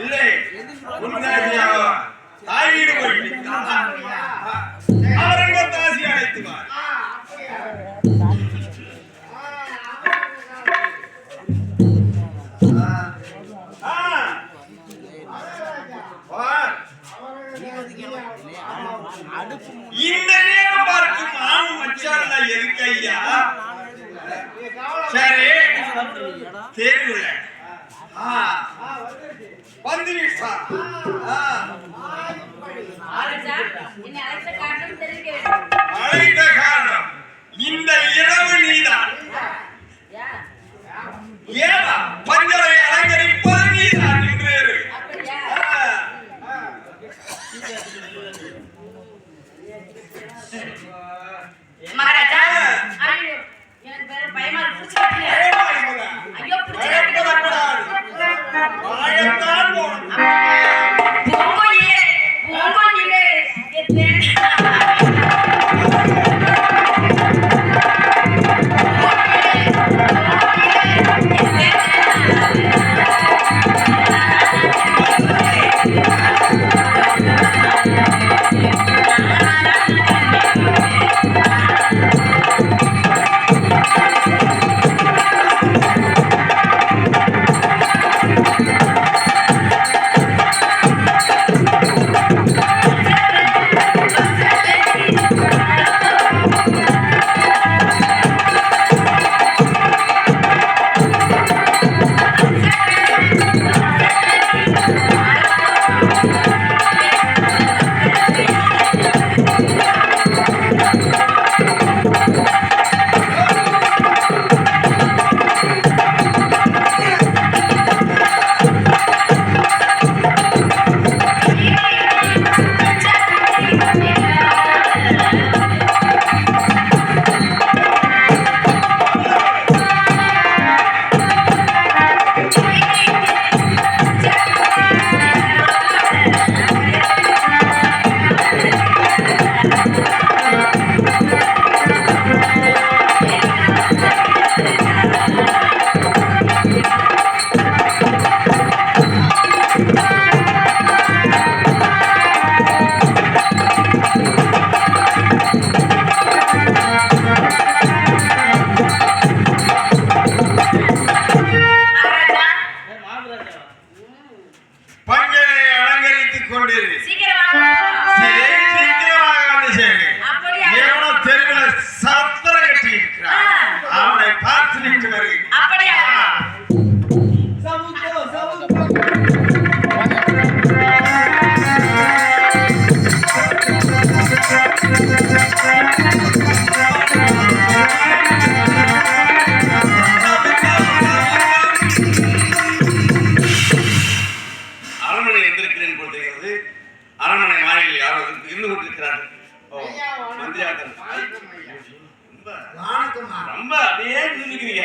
இல்லை தாயீடு போயிட்டு அவரங்க தாசி அழைத்துவார். இந்த நேரம் பார்க்கும் ஆணும் மச்சான் எதுக்கு ஐயா? சரி தேர்வுல வந்து அழைத்த காரணம் இந்த இரவு நீதான். ஏதா பஞ்சரை அலங்கரிப்பது நீதான் என்று மகாராஜா. எனக்கு வேற பயமா இருக்கு. ஐயோ ரொம்ப அப்படியே நின்னுக்கிறீங்க.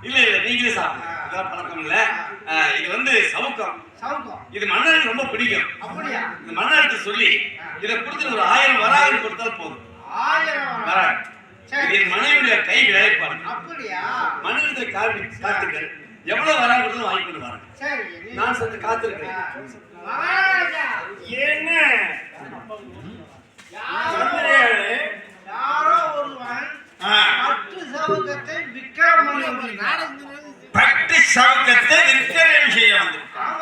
இல்ல இல்ல நீங்களே சாப்பிடுங்க. இதெல்லாம் பழக்கம் இல்ல. இது வந்து சவுக்கம். இது மன்னருக்கு ரொம்ப பிடிக்கும். அப்படியா? இந்த மன்னருக்கு சொல்லி இத கொடுத்து ஒரு 1000 வராகி கொடுத்தால் போதும். 1000 வராகி. சரி. இது மனைவியுடைய கை வேலைப்பாடு. அப்படியா? மன்னருக்கு காத்துக்கள் எவ்வளவு வராகி கொடுத்தாலும் வாங்கி கொண்டு வரேன். சரி. நான் சத்து காத்துக்கிறேன். மகாராஜா என்ன? யாரோ ஒருவன் பட்டு சவுக்கத்தை விக்ரமணி பட்டு சவுக்கத்தை விக்ரமணி செய்ய வந்திருக்கான்.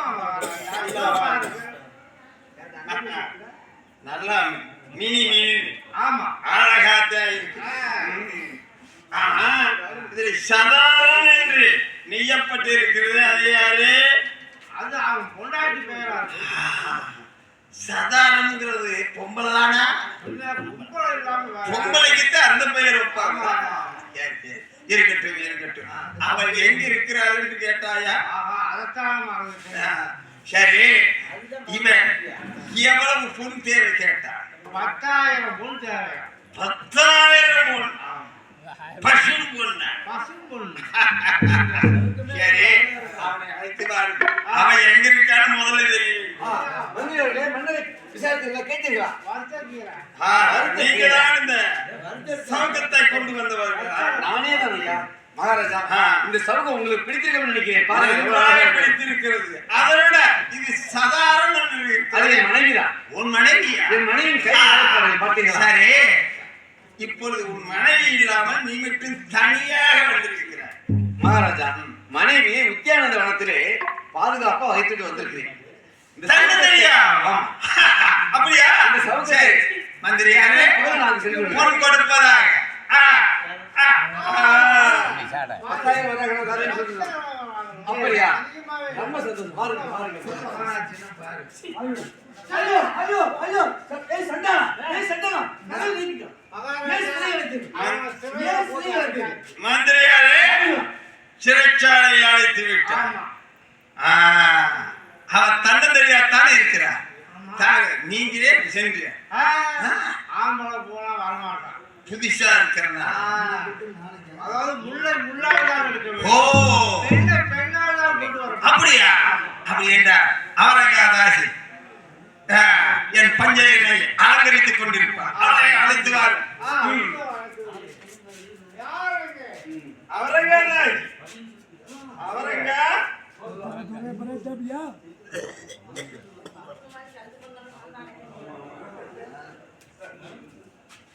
நல்லா மினி மினி ஆமா அழகாத்தான் இருக்கு. இதுல சதாரம் என்று நெய்யப்பட்டு இருக்கிறது. அது யாரு? அது அவன் பொண்டாட்டி பெயரா. சதாரம்ங்கிறது பொம்பளை தானா? பொம்பளைக்கு அந்த பெயர் வைப்பாங்க. இருக்கட்டும் இருக்கட்டும். அவள் எங்க இருக்கிறாள் கேட்டாயா? சரி, இவன் எவ்வளவு பொன் தேவை கேட்டான்? 10,000 பொன் தேவை. 10,000 பொன் பசு பொண்ணு. சரி, அவனை அழைத்து பாருங்க. அவன் எங்க இருக்கான்னு முதல்ல தெரியும். விசாரித்தீங்களா? கேட்டீங்களா? நீங்க தான் இந்த சவுக்கத்தை கொண்டு வந்தவர்கள் நானே தான் ஐயா மகாராஜா. இந்த சவுகம் உங்களுக்கு பிடித்திருக்கும்னு நினைக்கிறேன். பாருங்க பிடித்திருக்கிறது. அதை விட இது சாதாரண அது என் மனைவிதான். உன் மனைவியா? என் மனைவியின் கை பார்த்தீங்களா? சரி, இப்பொழுது உன் மனைவி இல்லாமல் நீ மட்டும் தனியாக வந்திருக்கிறாய். மகாராஜா, மனைவியை உத்தியானந்த வனத்திலே பாதுகாப்பா வைத்துட்டு வந்திருக்கிறேன். அப்படியா? இந்த சவுகத்தை மந்திரியாரே நாங்கள் சென்று பொன் கொடுப்பதாக அப்படியா? ரொம்ப சந்தோஷம். பாருங்க பாருங்க. ஐயோ ஐயோ ஐயோ, ஏய் சண்டானா, ஏய் சண்டானா, நகல் நீங்க. மந்திரியாரே சிறைச்சாலை அழைத்து விட்டார். அவன் தன்னை தெரியாதானே இருக்கிறார். நீங்களே சென்று ஆம்பளை போனா வரமாட்டான். புதுசா இருக்கிறனா? அதாவது முள்ளாதான் இருக்கு. ஓ, பெண்ணாதான் கொண்டு வர. அப்படியா? அப்படி என்றார் அவரங்காதாசி என் பஞ்சையனை அலங்கரித்துக் கொண்டிருப்பார். அவரை அழைத்து வார். அவரங்காதாசி அவரங்கா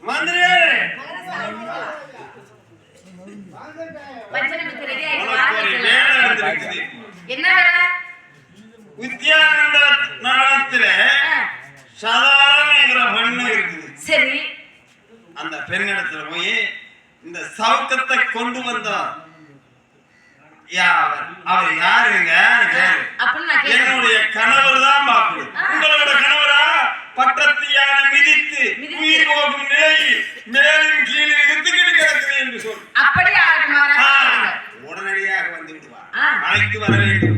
மந்திரியாரே பஞ்சனத்துக்கு ரெடி என்ன வேலை? உத்தியானந்த நகரத்துல சாதாரணங்கிற பெண்ணு இருக்குது. சரி, அந்த பெண்ணிடத்துல போய் இந்த சவுக்கத்தை கொண்டு வந்தார். அவர் யாருங்க? என்னுடைய கணவர் தான் பாக்குது. உங்களோட கணவரா? பட்டத்து யானை மிதித்து உயிர் போகும் நிலையில் மேலும் கீழே இழுத்துக்கிட்டு கிடக்குது என்று சொல். அப்படியே உடனடியாக வந்து விடுவார். அழைத்து வர வேண்டும்.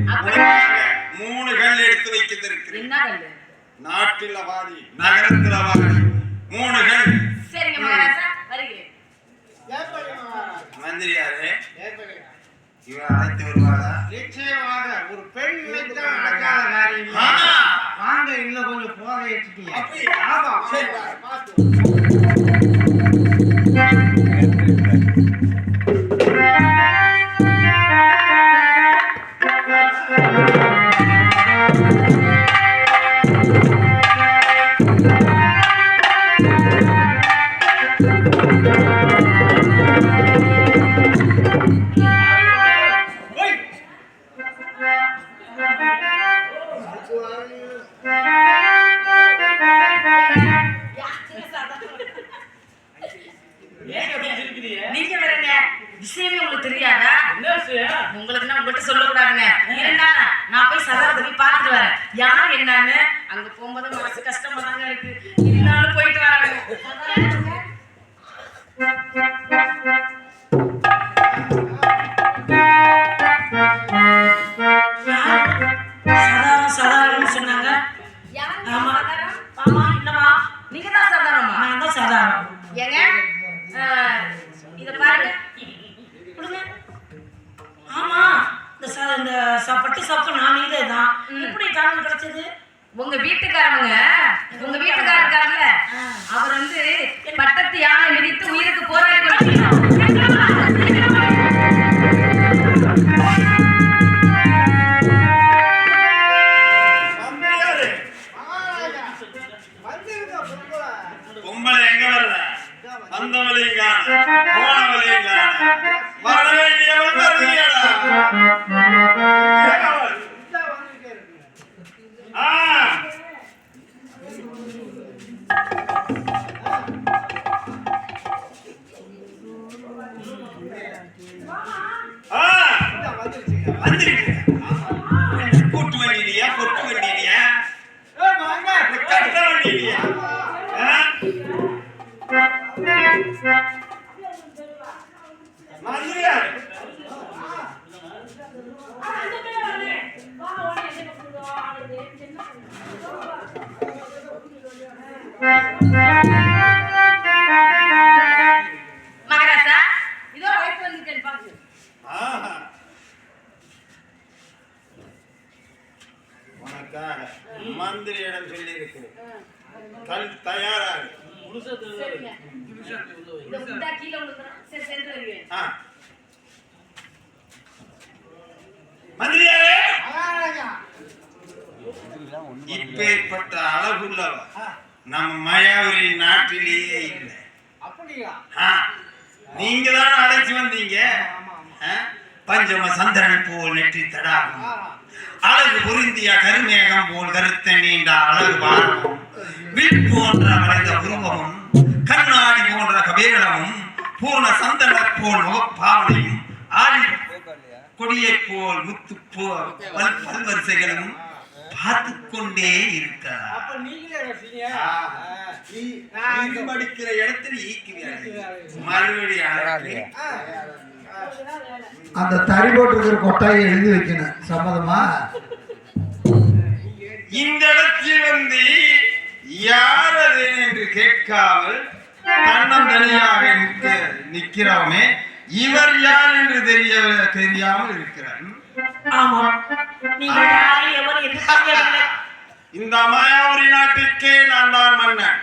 3 கல் எடுத்து வைத்திருக்கிறேன். நாட்டில் அவாதி, நகரத்தில் அவாதி, 3 கல். சரிங்க மகாராஜா, வருகிறேன். மந்திரியாரே இவன் அழைத்து வருவாரா? நிச்சயமாக ஒரு பெண் வைத்தான் நடக்காத காரியம். வாங்க, இன்னும் கொஞ்சம் போக வச்சுட்டீங்க. ஆமா, சரி நீங்க வரங்க விஷயமே உங்களுக்கு தெரியாதா? உங்களுக்கு நான் உங்கள்கிட்ட சொல்லக்கூடாதுங்க. ஏன்னா நான் போய் சதாரத்தை போய் பார்த்துட்டு வரேன். யார் என்னன்னு அங்க போகும்போது மனசு கஷ்டமா தாங்க இருக்கு. இருந்தாலும் போயிட்டு வராங்க. சதாரம் சொன்னாங்க. ஆமா ஆமா, என்னமா நீங்க தான் சதாரமா? நான் தான் சதாரம். ஏங்க இத பாருங்க, கொடுங்க. ஆமா, இந்த பட்டு சாப்பிட்டு நான் இதே தான். எப்படி காரணம் கிடைச்சது? உங்க வீட்டுக்காரங்க, உங்க வீட்டுக்காரர்ல அவர் வந்து பட்டத்து யானை மிதித்து உயிருக்கு போராடி பொம்பளை எங்க வரல, வந்தவளையும் காண, போனவளையும் காண, வர வேண்டியவள் வரலையடா. கூட்டு வண்டியா, பொட்டு வண்டியா, கட்ட வண்டியா? மந்திரியார் மகாராஜா, இதோ வயசு வந்துட்டேன் பாருங்க. உனக்காக மந்திரியிடம் சொல்லி இருக்கிறேன். கல் தயாராக. இந்த முட்டா கீழே விழுந்துரும். சரி சென்று வருவேன். மந்திரியாரே, மகாராஜா இப்பேற்பட்ட அழகுள்ளவர் நம்ம மயாவரி நாட்டிலேயே இல்லை. அப்படியா? நீங்க தான் அழைச்சு வந்தீங்க. பஞ்சம சந்திரன் போல் நெற்றி தடாகும், அழகு பொருந்திய கருமேகம் போல் கருத்த நீண்ட அழகு பாரமும், வில் போன்ற வளைந்த உருவமும், கண்ணாடி போன்ற கபேரமும், பூர்ண சந்தன போல் முகப்பாவனையும், ஆடி கொடியை போல் முத்து பல்வரிசைகளும் பார்த்து கொண்டே இருக்கிறார். அப்ப நீங்களே ரசிங்க. படிக்கிற இடத்துல ஈக்குவீங்க மறுபடியும் அந்த தறி போட்டிருக்கிற கொட்டாயை எழுதி வைக்கணும். சம்மதமா? இந்த இடத்தில் வந்து யார் அது என்று கேட்காமல் தன்னந்தனியாக நிற்கிறவனே இவர் யார் என்று தெரியாமல் இருக்கிறார். ஆமா, நீங்கள் யாரை எவர் என்று தெரியவில்லை. இந்த மாயாவரி நாட்டிற்கே நான் தான் மன்னன்.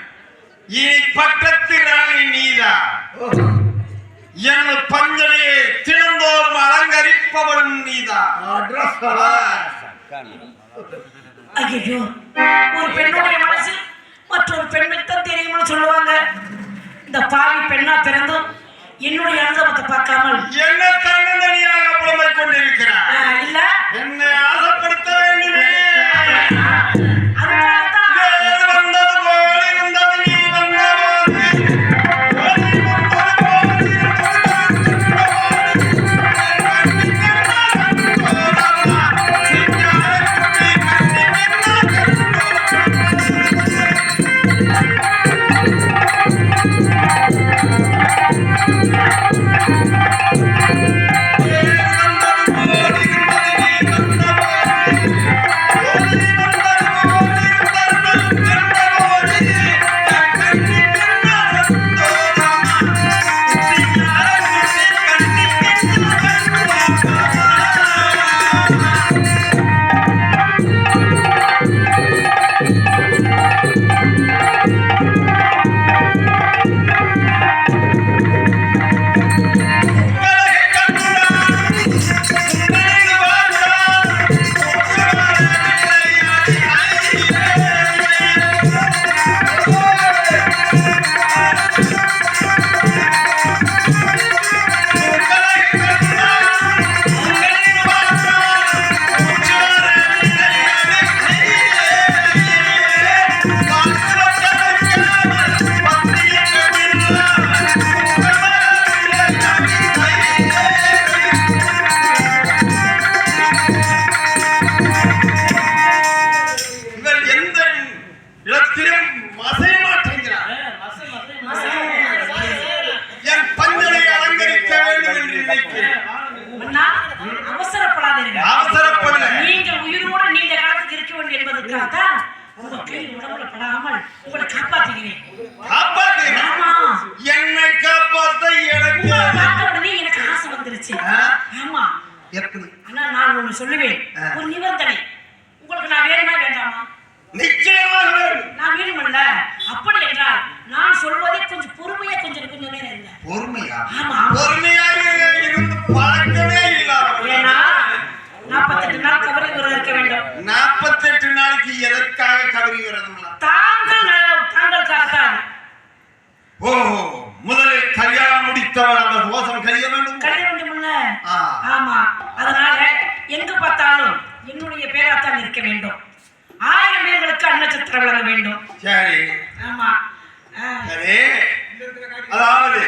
இனி பட்டத்து ராணி நீதான். எனது பஞ்சனையை தினந்தோறும் அலங்கரிப்பவளும் நீதான். ஐயோ, ஒரு பெண்ணுடைய மனசு மற்றொரு பெண்ணுக்கு தான் தெரியும்னு சொல்லுவாங்க. இந்த பாவி பெண்ணா பிறந்தும் என்னுடைய அனுபவத்தை பார்க்காமல் என்ன தன்னந்தனியாக புலம்பிக் கொண்டிருக்கிறார். இல்ல என்னை ஆசைப்படுத்த வேண்டுமே. அதுக்காகத்தான் வேறு வந்தது போல் இருந்தது நீ வந்தபோது. அவசரப்படல. நீங்கள் உயிரோடு நீண்ட காலத்துக்கு இருக்க வேண்டும் என்பதற்காக தான் உங்கள் கையில் உடம்புல படாமல் உங்களை காப்பாற்றுகிறேன். ஆமா, என்னை காப்பாற்ற எனக்கு எனக்கு ஆசை வந்துருச்சு. ஆமா, எப்படி? ஆனா நான் ஒண்ணு சொல்லுவேன், ஒரு நிபந்தனை. உங்களுக்கு நான் வேணுமா வேண்டாமா? நிச்சயமாக வேண்டும். நான் வேணுமல்ல. அப்படி என்றால் நான் சொல்வதை கொஞ்சம் பொறுமையா கொஞ்சம் நேரம் இருங்க. பொறுமையா? ஆமா, பொறுமையாக இருந்து பழக்கமே இல்லாத. ஏன்னா 48 நாள் கவரி விரதம் இருக்க வேண்டும். 48 நாளைக்கு எதற்காக கவரி விரதம்? தாங்களுக்காகத்தான். ஓஹோ, முதலில் கல்யாணம் முடித்தவள் அந்த தோசம் கழிய வேண்டும். கழிய வேண்டும்ல? ஆமா, அதனால எங்க பார்த்தாலும் என்னுடைய பேராத்தான் இருக்க வேண்டும். 1000 பேர்களுக்கு அன்னச்சத்திரம் வழங்க வேண்டும். சரி. ஆமா, சரி. அதாவது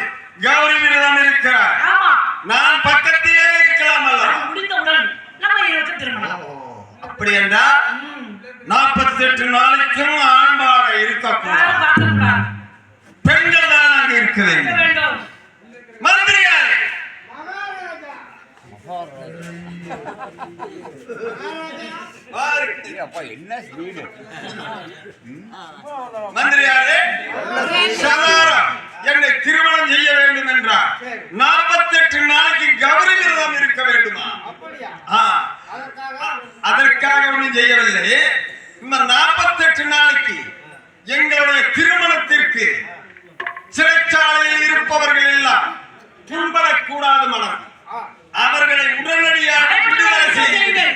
கௌரி விரதம் இருக்கிறார். ஆமா, நான் பக்கத்திலே இருக்கலாம் அல்ல? முடிந்தவுடன் நம்ம இருவருக்கு திருமணம். அப்படி என்றால் 48 நாளைக்கும் ஆண்பாக இருக்கக்கூடாது. பெண்கள் தான் அங்கு இருக்க வேண்டும். மந்திரியாரே, மந்திரியாரே, சதாரம் என்னை திருமணம் செய்ய வேண்டும் என்றார். 48 நாளைக்கு கௌரி விரதம் இருக்க வேண்டுமா? அதற்காக ஒன்றும் செய்யவில்லை. இந்த 48 நாளைக்கு எங்களுடைய திருமணத்திற்கு சிறைச்சாலையில் இருப்பவர்கள் எல்லாம் புண்படக்கூடாது மனம். அவர்களை உடனடியாக விடுதலை செய்யுங்கள்.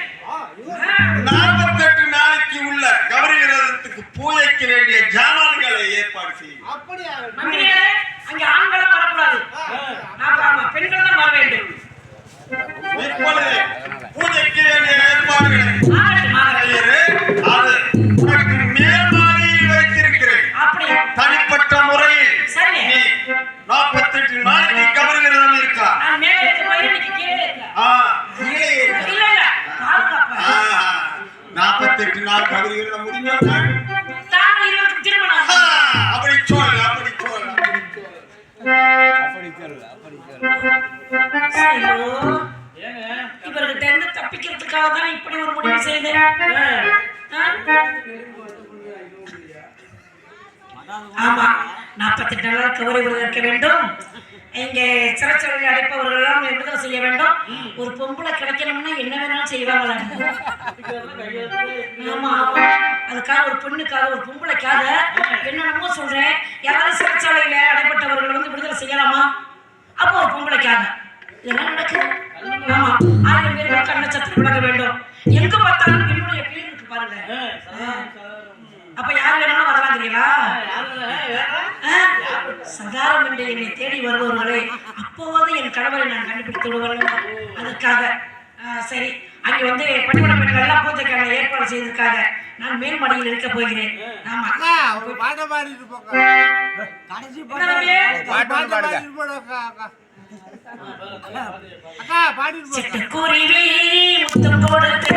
48 நாளைக்கு உள்ள கௌரி விரதத்துக்கு பூஜைக்கு வேண்டிய ஜாமான்களை ஏற்பாடு செய்யும். அப்படியா மந்திரியாரே, அங்க ஆண்களும் வரக்கூடாது. பெண்கள் தான் வர வேண்டும். இப்பொழுது பூஜைக்கு வேண்டிய ஏற்பாடுகளை ஆகட்டும். அது உனக்கு மேல்மாடியில் வைத்திருக்கிறேன். அப்படியா? தனிப்பட்ட முறையில் சரி. நீ 48 நாளைக்கு கௌரி விரதம் இருக்கா? நான் மேலே இருக்க போய் இன்னைக்கு கீழே இருக்கேன். கீழே இருக்க. இல்ல இல்ல, பாதுகாப்பு. 48 நாள் கௌரி விரதம் முடிஞ்சவுடன் தான் இருவருக்கும் திருமணம். அப்படி சொல், அப்படி சொல். ஐயோ, இவர்கிட்ட இருந்து தப்பிக்கிறதுக்காக தான் இப்படி ஒரு முடிவு செய்தேன். ஆமா, 48 நாள் கௌரி விரதம் இருக்க வேண்டும். இங்கே சிறைச்சாலையில் அடைப்பவர்கள் எல்லாம் விடுதலை செய்ய வேண்டும். ஒரு பொம்பளை கிடைக்கணும்னா என்ன வேணாலும் செய்வாங்களா? ஆமா ஆமா, அதுக்காக ஒரு பெண்ணுக்காக ஒரு பொம்பளைக்காக என்னென்னமோ சொல்றேன். யாராவது சிறைச்சாலையில அடைப்பட்டவர்கள் வந்து விடுதலை செய்யலாமா? அப்போ ஒரு பொம்பளைக்காக இதெல்லாம் நடக்குது. ஆமா, 1000 பேர்கள் கண்ணச்சத்தில் விளக்க வேண்டும். எங்க பார்த்தாலும் என்னுடைய பேர் இருக்கு பாருங்க. அப்ப யார் வேணாலும் வரலாங்கிறீங்களா? சதாரம் என்று என்னை தேடி வருபவர்களே, அப்போவாது என் கணவரை நான் கண்டுபிடித்து விடுவேன். அதற்காக சரி, அங்கே வந்து பணிமட பெண்கள் எல்லாம் பூஜைக்கான ஏற்பாடு செய்திருக்காங்க. நான் மேல்மடியில் இருக்க போகிறேன். ஆமா, பாட்ட பாடிட்டு போங்க. கடைசி அக்கா பாடிட்டு போங்க. சிட்டுக்குருவி முத்தம் கொடுத்து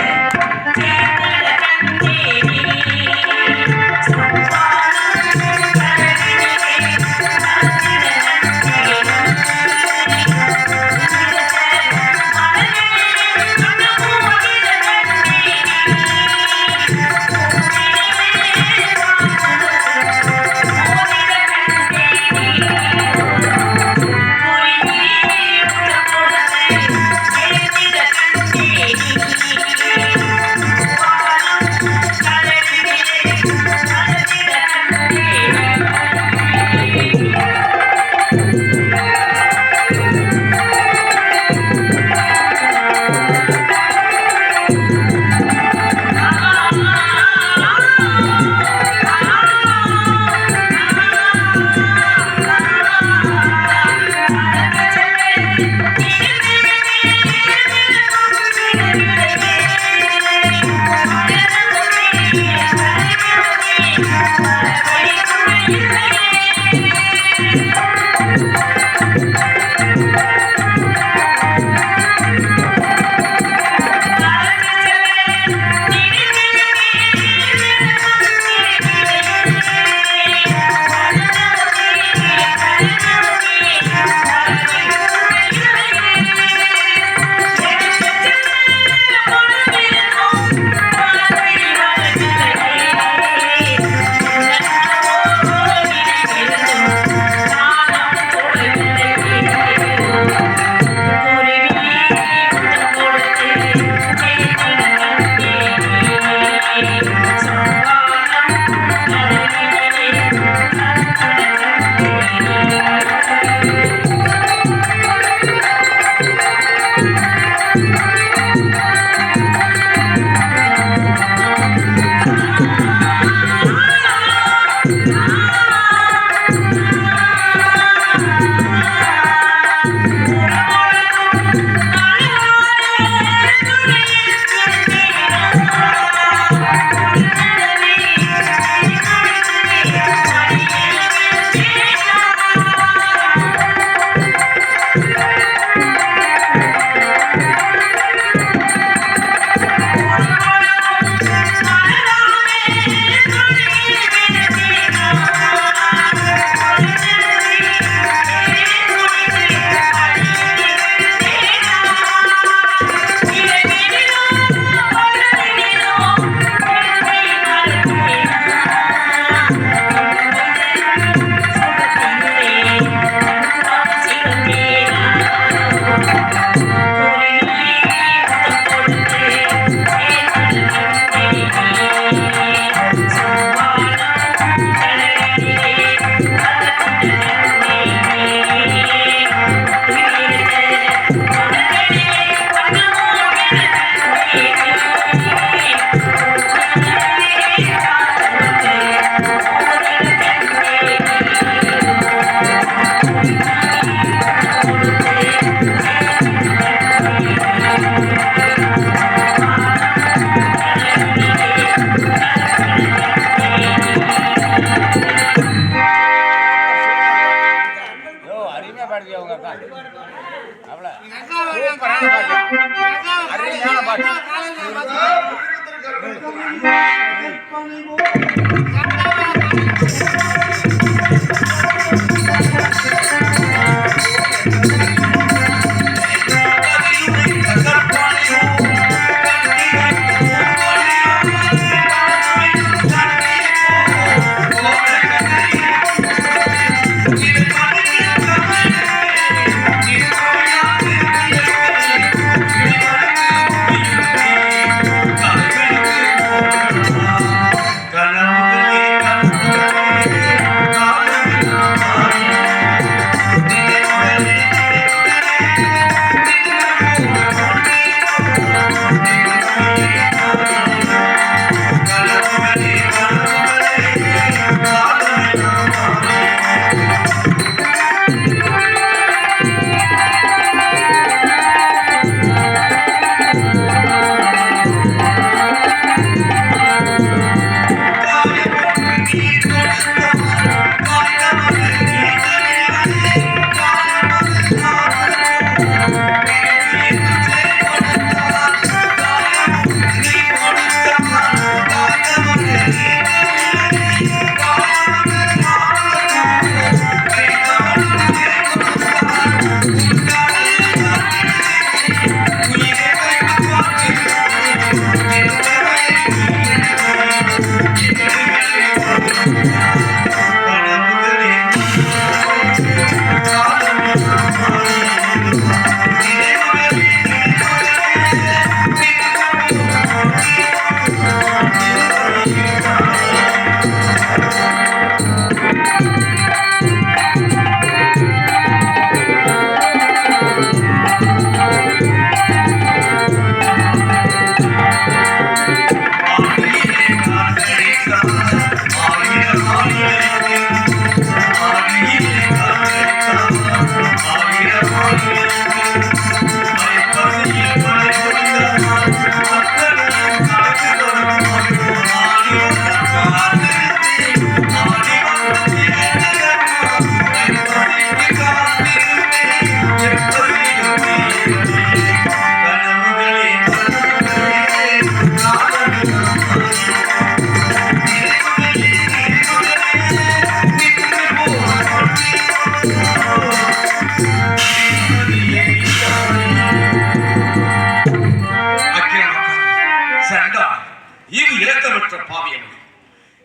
பாடுது அவங்க அக்கா. அவ்வளோ சூப்பரான பாட்டு, அருமையான பாட்டு.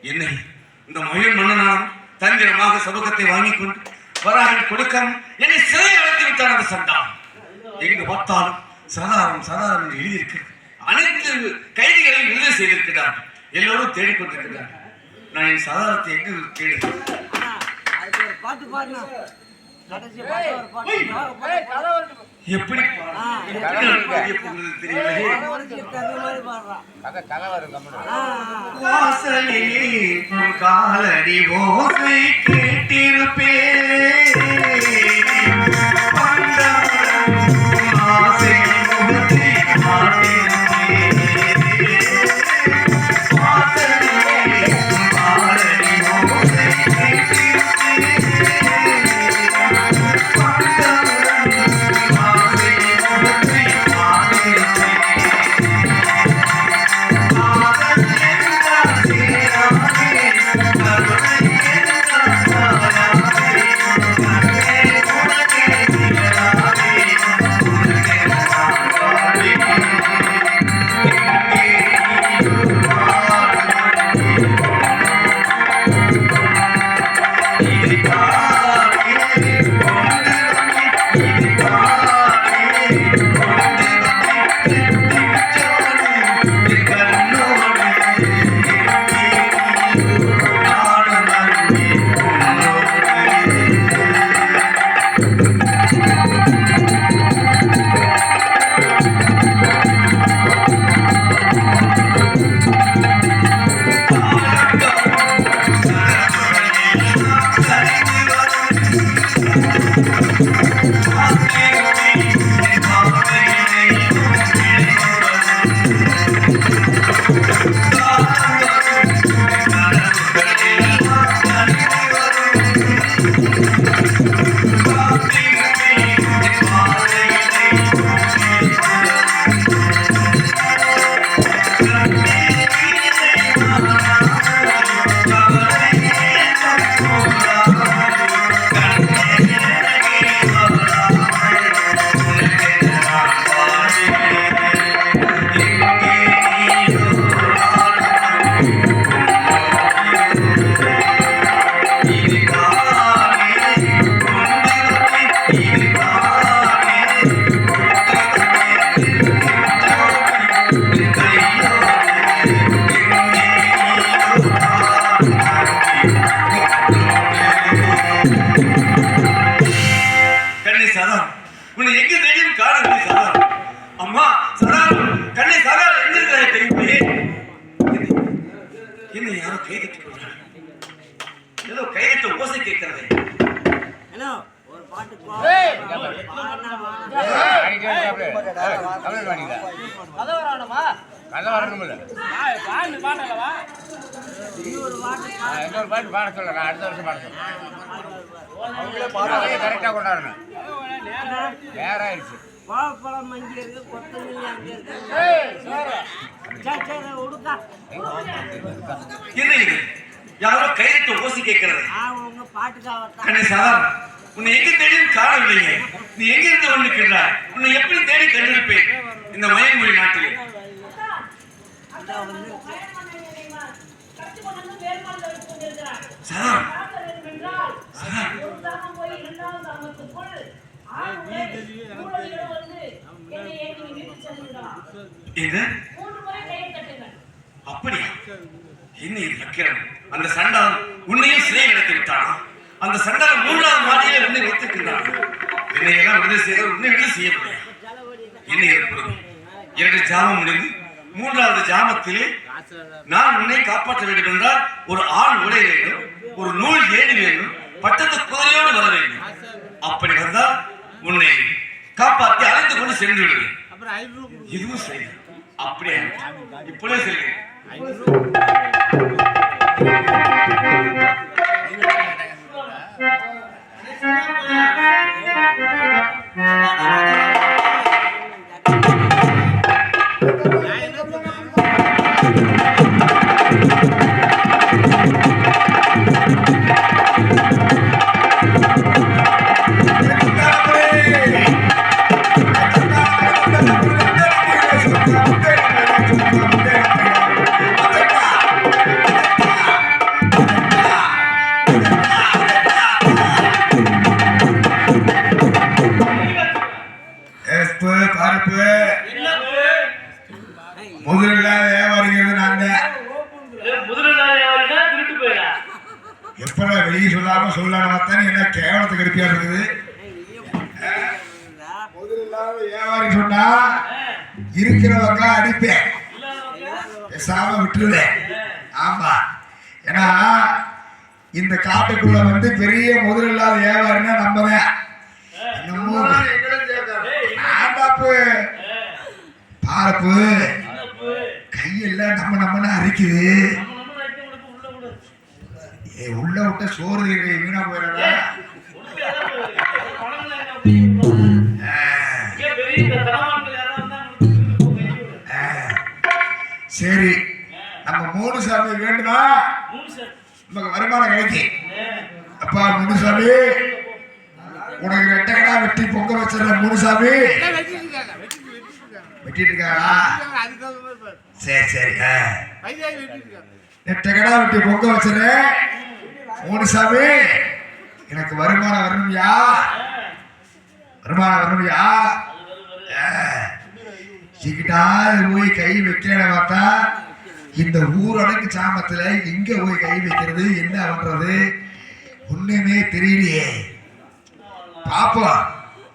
என்னை இந்த மயில் மன்னனாலும் தந்திரமாக சபகத்தை வாங்கிக் கொண்டு வராமல் கொடுக்காமல் என்னை சிறை அழைத்து விட்டான் அந்த சண்டான். எங்கு பார்த்தாலும் சதாரம் சதாரம் என்று எழுதியிருக்கிறது. அனைத்து கைதிகளையும் விடுதலை செய்திருக்கிறார். எல்லோரும் தேடிக்கொண்டிருக்கிறார். நான் என் சதாரத்தை எங்கு தேடுகிறேன்? எப்படி காலடி ஓசை கேட்டிருப்பே சாதாரணம் உன்னை எங்க தேடியும் காணவில்லை சாதாரணம். அம்மா சாதாரணம் கண்ணை சாதாரணம் எங்க இருக்கிறாய் தெரியுமே? என்ன யாரோ கை தட்டி கொள்றாங்க. ஏதோ கை தட்ட ஓசை கேட்கிறது. கரெக்டா கொண்டாடணும். வேற ஆயிடுச்சு. வாழைப்பழம் அங்கே இருக்கு, கொத்தமல்லி அங்கே இருக்கு. என்ன இது? யாரோ கை தட்ட ஓசை கேட்கிறது. உங்க பாட்டுக்காகத்தான். கண்ணை சாதாரணம் உன்னை எங்க தேடியும் காணவில்லையே. நீ எங்க இருந்து கொண்டிருக்கிறாய்? உன்னை எப்படி தேடி கண்டிருப்பேன் இந்த மயன்மொழி நாட்டிலே? அப்படியா? என்ன இது வைக்கிறேன்? அந்த சண்டாளன் உன்னையும் சிறை நடத்தி விட்டானா? அந்த சண்டாளன் 3வது மாடியிலே உன்னை வைத்திருக்கிறான். என்னையெல்லாம் விடுதலை செய்ய உன்னை விடுதலை செய்ய முடியாது. என்ன ஏற்படுது? 2 ஜாமம் முடிந்து 3வது ஜாமத்திலே நான் உன்னை காப்பாற்ற வேண்டும் என்றால் ஒரு ஆண் உடை வேண்டும், ஒரு நூல் ஏணி வேண்டும், பட்டத்து குதிரையோடு வர வேண்டும். அப்படி வந்தால் உன்னை காப்பாற்றி அழைத்து கொண்டு சென்று விடுவேன். இதுவும் சரி. அப்படியே இப்படியே சொல்கிறேன். முதலில்லாத வியாபாரிங்கிறது நான் எப்படா வெளியே சொல்லாம சொல்லாமத்தானே என்ன கேவலத்துக்கு எடுப்பியா இருக்குது. முதலில்லாத வியாபாரி சொன்னா இருக்கிறவங்க அடிப்பேன், பேசாம விட்டுருவேன். ஆமா, ஏன்னா இந்த காட்டுக்குள்ள வந்து பெரிய முதலில்லாத வியாபாரின்னா நம்மதான். பாரப்பு கையெல்லாம் நம்மன்னு அரைக்குது. உள்ள விட்ட சோறு வீணா போயிடா. சரி, நம்ம முனுசாமி வேண்டுமா? நமக்கு வருமானம் கிடைக்கும். அப்பா முனுசாமி, உனக்கு 2 கடா வெட்டி பொங்க வச்சிடற. முனுசாமி வெட்டிட்டு இருக்காரா? சரி சரி, 2 கடா வெட்டி பொங்க வச்சிடறேன். முனுசாமி, எனக்கு வருமானம் வரணும்யா, வருமானம் வரணும்யா. சீக்கிட்டா போய் கை வைக்கிறேன்னு பார்த்தா இந்த ஊரடங்கு சாமத்துல எங்க போய் கை வைக்கிறது, என்ன பண்றது ஒண்ணுமே தெரியலையே. பாப்போம்,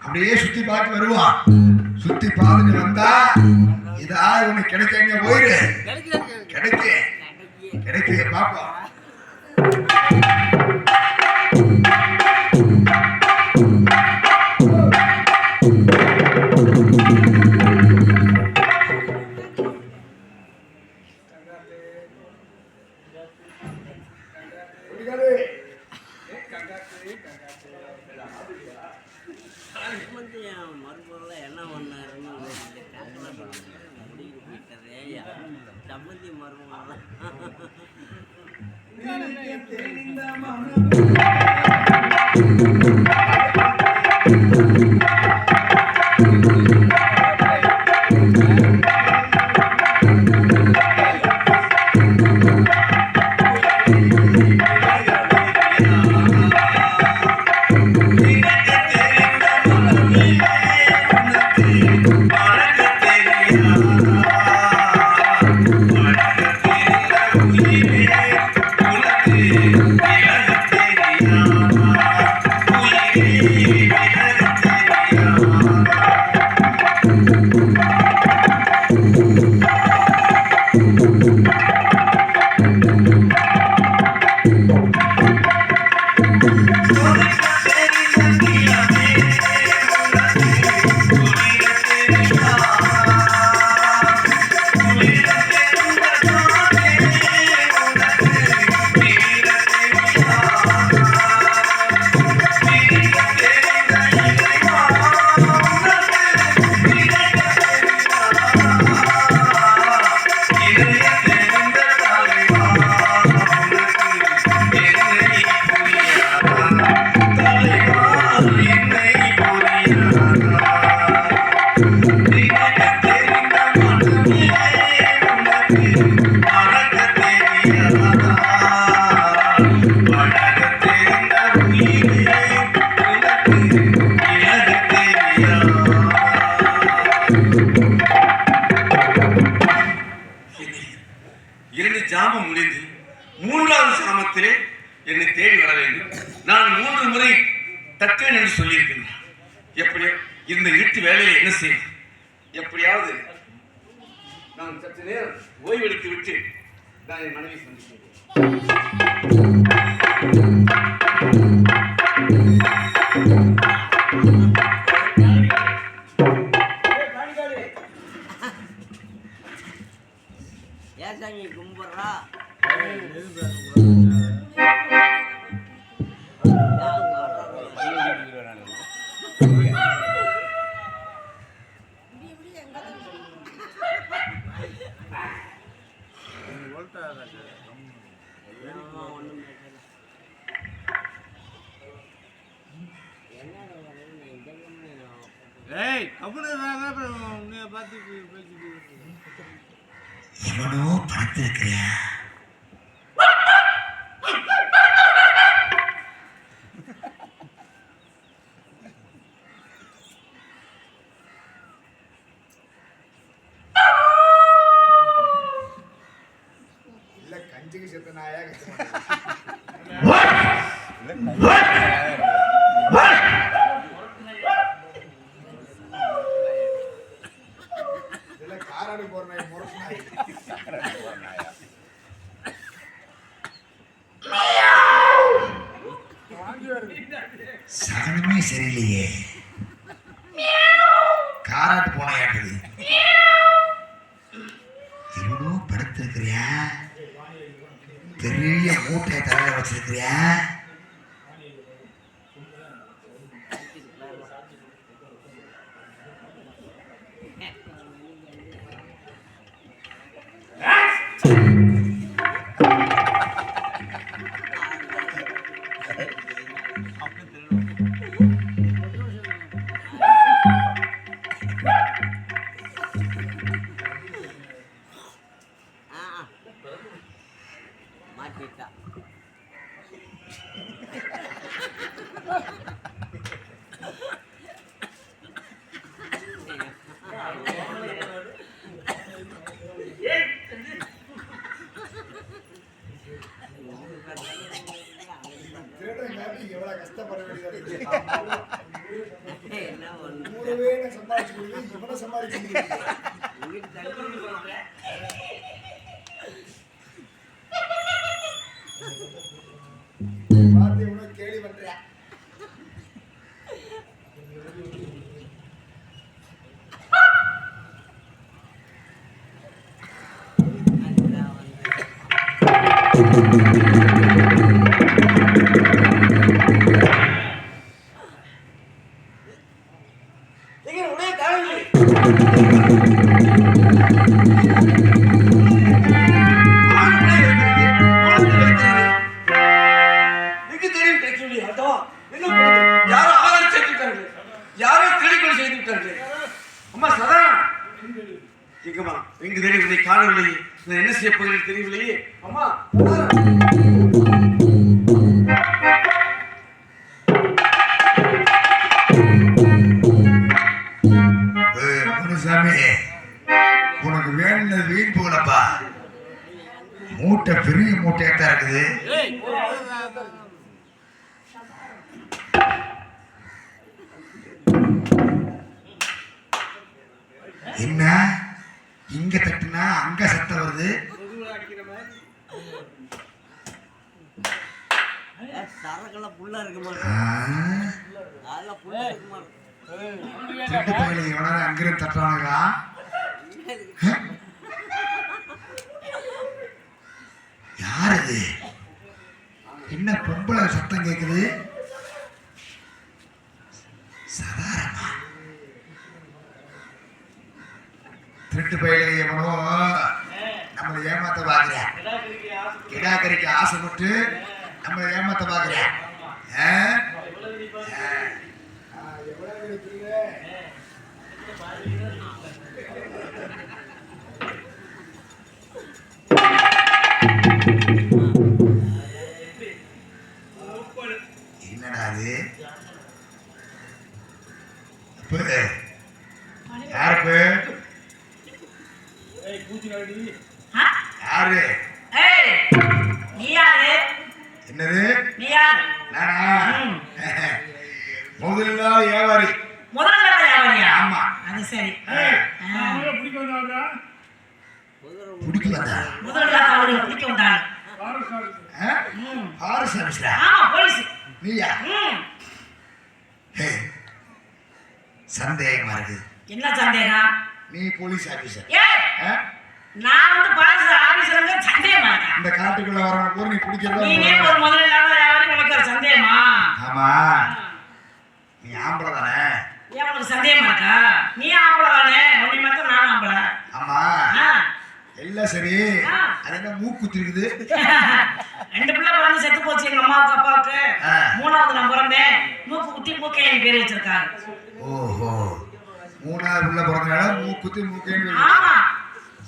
அப்படியே சுத்தி பார்த்து வருவான். சுத்தி பார்த்துட்டு வந்தா ஏதாவது ஒண்ணு கிடைக்க போயிரு. கிடைக்க பாப்போம். மறுபொருள் என்ன பண்ணாருன்னு முடிவு போயிட்டதே. சம்மந்தி மருமகள் இந்த இருட்டு வேலையை என்ன செய்யும்? எப்படியாவது நான் சற்று நேரம் ஓய்வெடுத்து விட்டு நான் என் மனைவி சந்திக்கிறேன். ஏசாமி கும்பிட்றா ஏய் அப்படின்னு உன்னைய பார்த்து பேசிட்டு எவனோ படுத்திருக்கிறியா? இல்ல கஞ்சிக்கு செத்த நாயா இல்ல காராடு போற நாய் முரசு நாய். சகனமே சரியில்லையே. காராட்டு போனையாட்டுது. எவ்வளோ படுத்திருக்கிறியா? பெரிய மூட்டையை தலையில வச்சிருக்கிறியா? மாட்டிட்டா எவ்வளவு கஷ்டப்பட வேண்டியது என்ன ஒண்ணு சம்பாதிச்சு கொடுத்து இவனை சம்பாதிச்சு வீட்டு தண்ணி போடுறேன் பார்த்து இவனை கேள்வி பண்றியா? எங்க உடைய காலையில் யாரோ ஆதாரம் செய்து விட்டார்கள், யாரோ திருடிக்கொலை செய்து விட்டார்கள். அம்மா சதா எங்கம்மா எங்க தேடி உன்னை காணவில்லையே, நான் என்ன செய்ய போகிறேன் தெரியவில்லையே. அம்மா முனுசாமி, உனக்கு வேணும்னது வீண் போகலப்பா. மூட்டை பெரிய மூட்டையா தான் இருக்குது. என்ன இங்க தட்டுனா அங்க சத்தம் வருது? சரக்கெல்லாம் புல்லா இருக்கு மாதிரி ஆ, அதெல்லாம் புல்லா இருக்கு மாதிரி திருட்டு பயில எவனா அங்கிருந்து தட்டுறானுங்களா? யார் அது? என்ன பொம்பளை சத்தம் கேக்குது? சாதாரணமா திருட்டு பயில எவனோ நம்மளை ஏமாத்த பாக்குற, கிடாக்கறிக்கு ஆசைப்பட்டு நம்மளை ஏமாத்த பாக்குற. என்னடா அது? யாருக்கு யாரு? நீ யாரு? என்னது? நீ யாரு? நானா? முதல்ல வியாபாரி. முதல்ல யாரு? அது சரி பிடிக்க வந்தா முதல்ல அவங்களை பிடிக்க வந்தாங்க ஃபாரஸ்ட் ஆபீஸ்ரா ஆமா போலீஸ் நீயா ம். ஹே, சந்தேகமா இருக்கு. என்ன சந்தேகம் நீ போலீஸ் ஆபீசர் ஏய் நான் வந்து பாலிஸ் ஆபீசருங்க சந்தேகமா இருக்கேன் இந்த காட்டுக்குள்ள வரவங்க கூட நீ நீனே பிடிக்கிறதா ஒரு முதல்ல இல்லாத யாரும் உனக்கு ஒரு சந்தேகமா ஆமா நீ ஆம்பளை தானே ஏன் உனக்கு சந்தேகமா இருக்கா நீ ஆம்பளை தானே உன்னை மட்டும் நான் ஆம்பளை ஆமா ஆ. எல்லாம் சரி ஆ. அது என்ன மூக்குத்தி இருக்குது 2 பிள்ளை பிறந்து செத்து போச்சு எங்க அம்மாவுக்கு அப்பாவுக்கு ஆ. 3வது நான் பிறந்தேன் மூக்கு குத்தி மூக்கை என் பேர் வச்சிருக்காங்க ஓஹோ 3வது உள்ள பிறந்தனால மூக்குத்தி மூக்கேன்னு ஆமா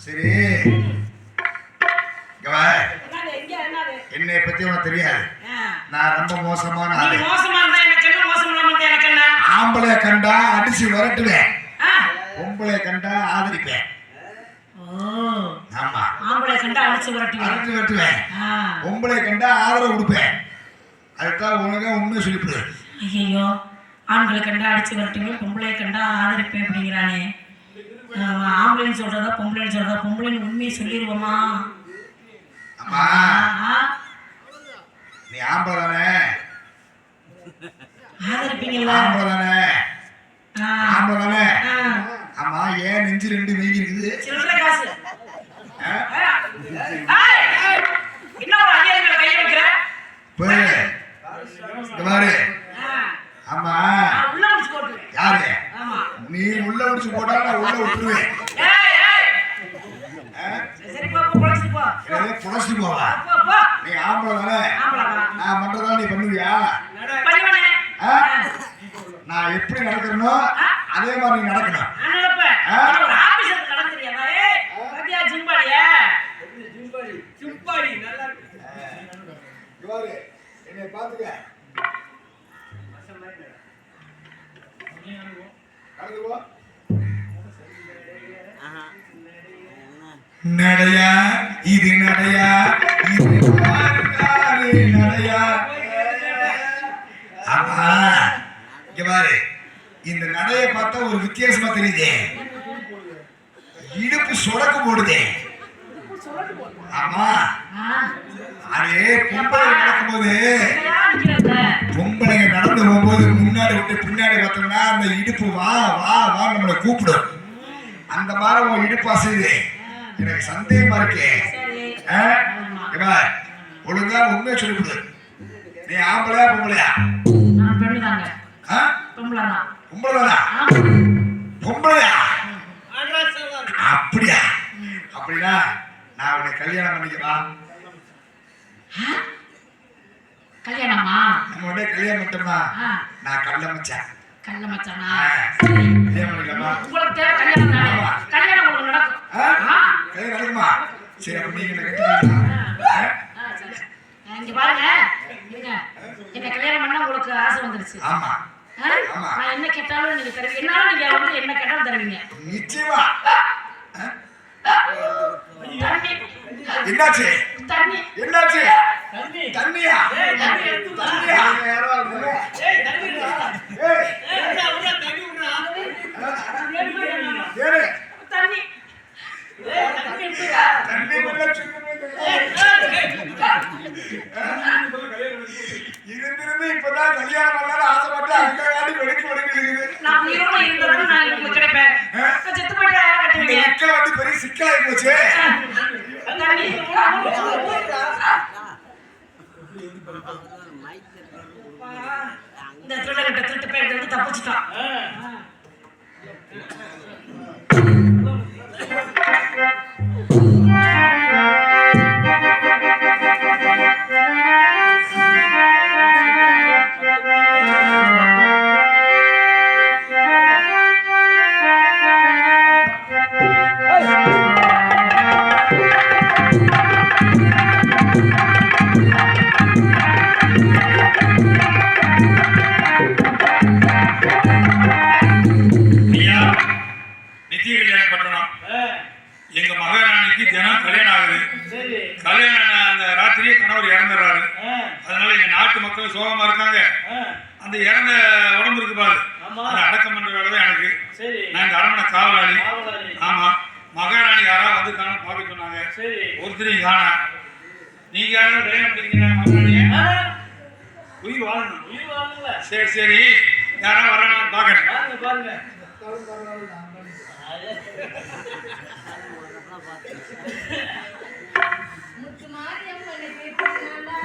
சரி இங்க வா. என்னது எங்க என்னது என்னை பத்தி உனக்கு தெரியாது ஆ. நான் ரொம்ப மோசமான நீ ஆளு மோசமா இருந்தா எனக்கு என்ன மோசம் இல்லாம இருந்தா எனக்கு என்ன ஆம்பளை கண்டா அடிச்சு விரட்டுவேன் ஆ. பொம்பளை கண்டா ஆதரிப்பேன் ஓ ஆமா ஆம்பளை கண்டா அடிச்சு விரட்டுவீங்க அடிச்சு விரட்டுவேன் ஆ. பொம்பளை கண்டா ஆதரவு கொடுப்பேன் அதுக்காக உனக்கா உண்மை சொல்லிவிடு ஐயோ ஆண்களை கண்டா அடிச்சு விரட்டுவேன் பொம்பளை கண்டா ஆதரிப்பேன் அப்படிங்கிறானே ஆம்பளைன்னு சொல்றதா பொம்பளைன்னு சொல்றதா பொம்பளைன்னு உண்மையை சொல்லிடுவோமா அம்மா நீ ஆம்பளை தானே ஆதரிப்பீங்களா ஆம்பளை தானே ஆ. ஆம்பளை தானே ஆ. ஆமா ஏன் நெஞ்சு 2 வீங்கி இருக்குது சில்லறை காசு ஆ? ஏய், என்ன ஒரு அதிகாரிகளை கையை வைக்கிற போய் இங்க பாரு ஆ. ஆமா நான் உள்ள முடிச்சு போட்டுருவேன் யாரு ஆமா நீ உள்ள முடிச்சு போட்டா நான் உள்ள விட்டுருவேன் ஏய் ஏய் ஆ? சரி போ பொழைச்சு போ ஏய், புலசிட்டு போவா போ போ நீ ஆம்பளை தானே ஆம்பளை நான் பண்றதா நீ பண்ணுவியா பண்ணுவனே ஆ? நான் எப்படி நடக்கிறனோ அதே மாதிரி நீ நடக்கணும் நான் நடப்பேன் ஆ? ஒரு ஆபீசருக்கு நடக்க தெரியாதா ஏய் பாத்தியா ஜிம்பாடியா இங்க பாரு என்னை பாத்துக்க கடந்து போ நடையா இது நடையா இது நாடு நடையா ஆமா இங்க பாரு இந்த நடைய பார்த்தா ஒரு வித்தியாசமா தெரியுது இடுப்பு சொடக்கு போடுதே ஆமா அதே பொம்பளை நடக்கும்போது பொம்பளைங்க நடந்து போகும்போது முன்னாடி விட்டு பின்னாடி பார்த்தோம்னா அந்த இடுப்பு வா வா வா நம்மளை கூப்பிடும் அந்த மாதிரி உன் இடுப்பு அசையுது எனக்கு சந்தேகமா இருக்கே ஆ? இங்க பாரு, ஒழுங்கா உண்மையை சொல்லிவிடு நீ ஆம்பளையா பொம்பளையா நான் பெண்ணுதாங்க ஆ? பொம்பளைதான் பொம்பளைதானா பொம்பளையா அப்படியா அப்படின்னா நான் உன்னை கல்யாணம் பண்ணிக்கிறா கல்யாணமா நம்ம உடனே கல்யாணம் பண்ணிட்டோம்னா ஆ. நான் கல்ல மச்சான் கல்ல மச்சானா கல்யாணம் பண்ணிக்கலாமா உங்களுக்கு தேவை கல்யாணம் தானே கல்யாணம் உங்களுக்கு நடக்கும் ஆ? ஆ. கல்யாணம் நடக்குமா சரி அப்ப நீங்க என்ன கட்டிக்கிறீங்களா ஆ, சரி. இங்க பாருங்க இருங்க என்ன கல்யாணம் பண்ணா உங்களுக்கு ஆசை வந்துருச்சு ஆமா ஆ? ஆமா. நான் என்ன கேட்டாலும் நீங்க தருவீங்க என்னாலும் நீங்க வந்து என்ன கேட்டாலும் தருவீங்க நிச்சயமா தண்ணி என்னாச்சு தண்ணி என்னாச்சு தண்ணியா தண்ணியா ஏய், ஏறு. தண்ணி தண்ணி மேல இருந்திருந்து இப்பதான் கல்யாணம் பண்ணாலும் ஆசைப்பட்டு அங்க வெடிக்கு இருக்குது நான் உயிரோட இருந்தாலும் நான் உங்களுக்கு கிடைப்பேன் நான் செத்து போயிட்டா யாரை இந்த கட்டுவீங்க மக்கள் வந்து பெரிய சிக்கலாகி போச்சு தண்ணி இந்த திருடகிட்ட திருட்டு போயிட்டு வந்து தப்பிச்சுட்டான் நிச்சய கல்யாணம் பண்ணணும் தான் எனக்கு. சரி. நான் அரண்மனை காவலாளி. காவலாளி. ஆமா. மகாராணி யாரா வந்து காண பார்க்க சொன்னாங்க. சரி. ஒருத்தரையும் காண. நீங்க யாரும் கல்யாணம் பண்ணிக்கிறீங்க மகாராணிய? உயிர் வாழணும். உயிர் வாங்குங்களா? சரி சரி. யாரா வரானு பாக்குறேன். பாருங்க பாருங்க. முத்து மாரியம்மனை கேட்கலாம்டா.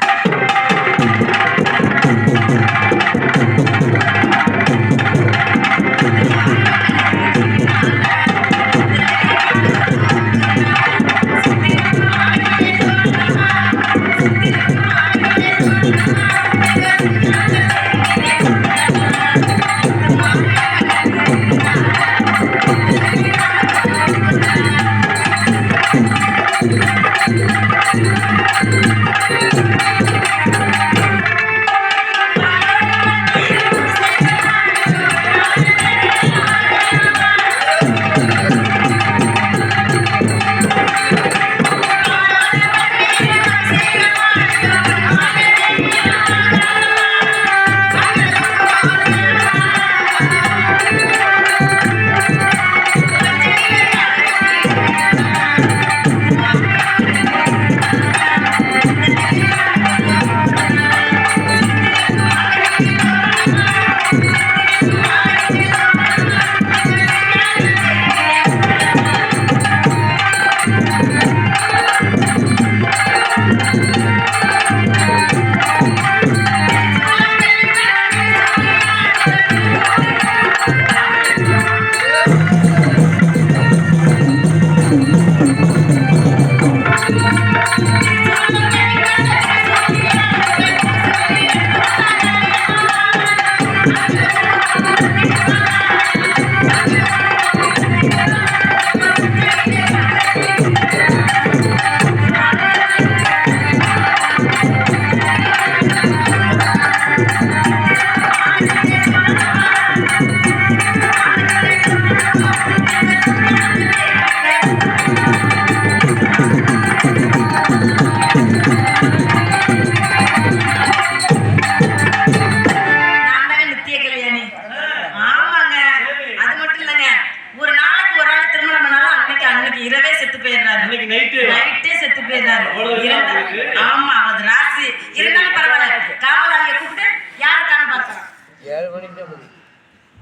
ஆமா அது ராசி இருந்தாலும் பரவாயில்ல. காவலாளியை கூப்பிட்டு யாருக்கான பார்க்கலாம். 7 மணிக்கு தான் முடியும்.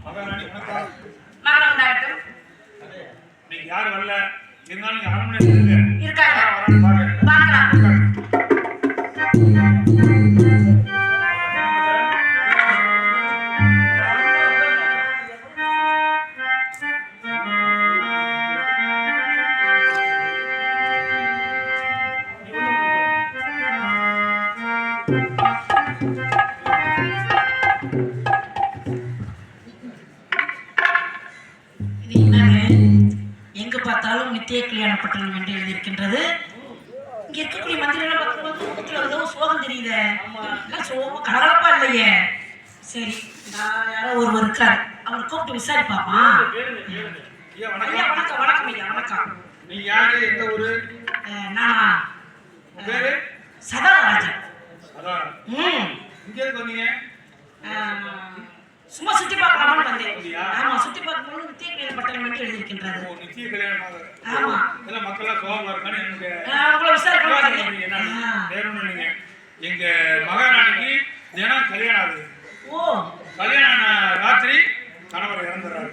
மகாராணி வணக்கம். மகள உண்டாகட்டும். நீங்க யாரும் வரல இருந்தாலும் நீங்க அரண்மனையில் இருங்க. இருக்காங்க. வரான்னு பாருங்க. பார்க்கலாம். எங்க பார்த்தாலும் நித்திய கல்யாண பட்டணம் என்று எழுதியிருக்கின்றது. இங்க இருக்கக்கூடிய மந்திரிகளை பார்க்கும்போது ஏதோ சோகம் தெரியுதே. சோகம் கலகலப்பா இல்லையே. சரி நான் யாரோ ஒருவர் இருக்காரு, அவர் கூப்பிட்டு விசாரிப்பாமா. ஐயா ஐயா வணக்கம். வணக்கம் ஐயா வணக்கம். நீங்க யாரு எந்த ஊரு? நானா பேரு சதாராஜன். அதான் இங்க இருந்து வந்தீங்க? சும்மா சுத்தி பார்க்கலாமான்னு வந்தேன். ஆமா சுத்தி பார்க்கும்போது நித்திய கல்யாண பட்டணம் என்று எழுதியிருக்கின்றது. நித்திய கல்யாணம். ஆமா எல்லாம் மக்கள்லாம் சோகமா இருக்கான்னு எனக்கு உங்களை விசாரிக்கலாம். வேற ஒண்ணும் இல்லைங்க. எங்க மகாராணிக்கு தினம் கல்யாணம் ஆகுது. ஓ கல்யாணம் ராத்திரி கணவர் இறந்துறாரு.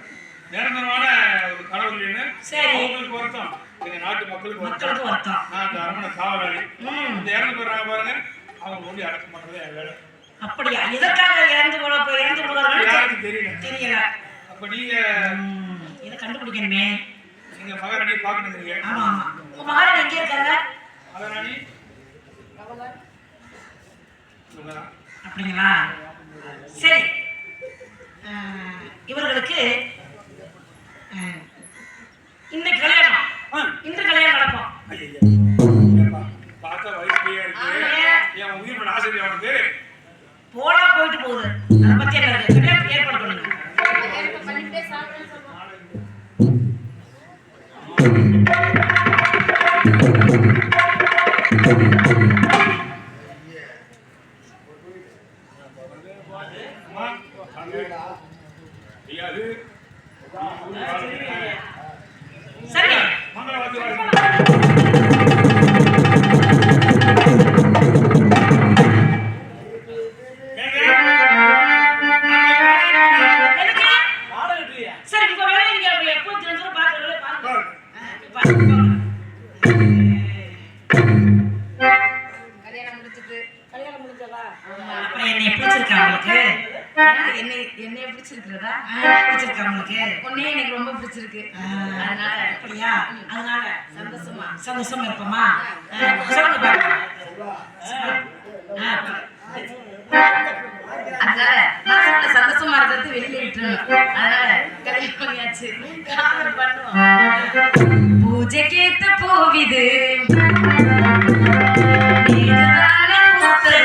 நிரந்தரமான ஒரு கணவர் இல்லைன்னு சரி. அவங்களுக்கு வருத்தம், எங்க நாட்டு மக்களுக்கு மக்களுக்கு வருத்தம். நான் அந்த அரண்மனை காவலாளி. இந்த இறந்து போடுறாங்க பாருங்க, அவங்க ஒண்டி அடக்கம் பண்றதே என் வேலை. அப்படியா? எதற்காக இறந்து விடுவார்கள் யாருக்கும் தெரியல. தெரியல. அப்ப நீங்க இதை கண்டுபிடிக்கணுமே. நீங்க மகாராணியை பாக்கணுங்கிறீங்க. ஆமா ஆமா. உங்க மகாராணி எங்க இருக்காங்க? மகாராணி இவங்கதான். அப்படிங்களா? சரி. இவர்களுக்கு இன்னைக்கு கல்யாணம், இன்று கல்யாணம் நடக்கும். பார்த்தா வயசுலயே இருக்கு. என் உயிர் மேல ஆசை அவனுக்கு. போனா போயிட்டு போகுது. அதை பத்தி என்ன இருக்கு? கல்யாணத்துக்கு ஏற்பாடு பண்ணுங்க. சரி எதுக்கு? சரி உங்க வேலையை நீங்க எப்போ தெரிஞ்சு பாக்குறீங்களோ பாருங்க. கல்யாணம் முடிஞ்சது. கல்யாணம் முடிஞ்சதா? ஆமா. அப்புறம் என்னைய பிடிச்சிருக்கா உங்களுக்கு? என்னைய பிடிச்சிருக்கிறதா? பிடிச்சிருக்கா உங்களுக்கு? உன்னையே எனக்கு ரொம்ப பிடிச்சிருக்கு. அதனால அப்படியா? அதனால சந்தோஷமா இருப்போமா? சொல்லுங்க பாருங்க. அதனால மனசுல சந்தோஷமா இருக்கிறது வெளியில விட்டுறணும். அதனால கல்யாணம் பண்ணியாச்சு. காதல் பண்ணுவோம். பூஜைக்கேத்த பூவிது இதுதானே பூத்தது.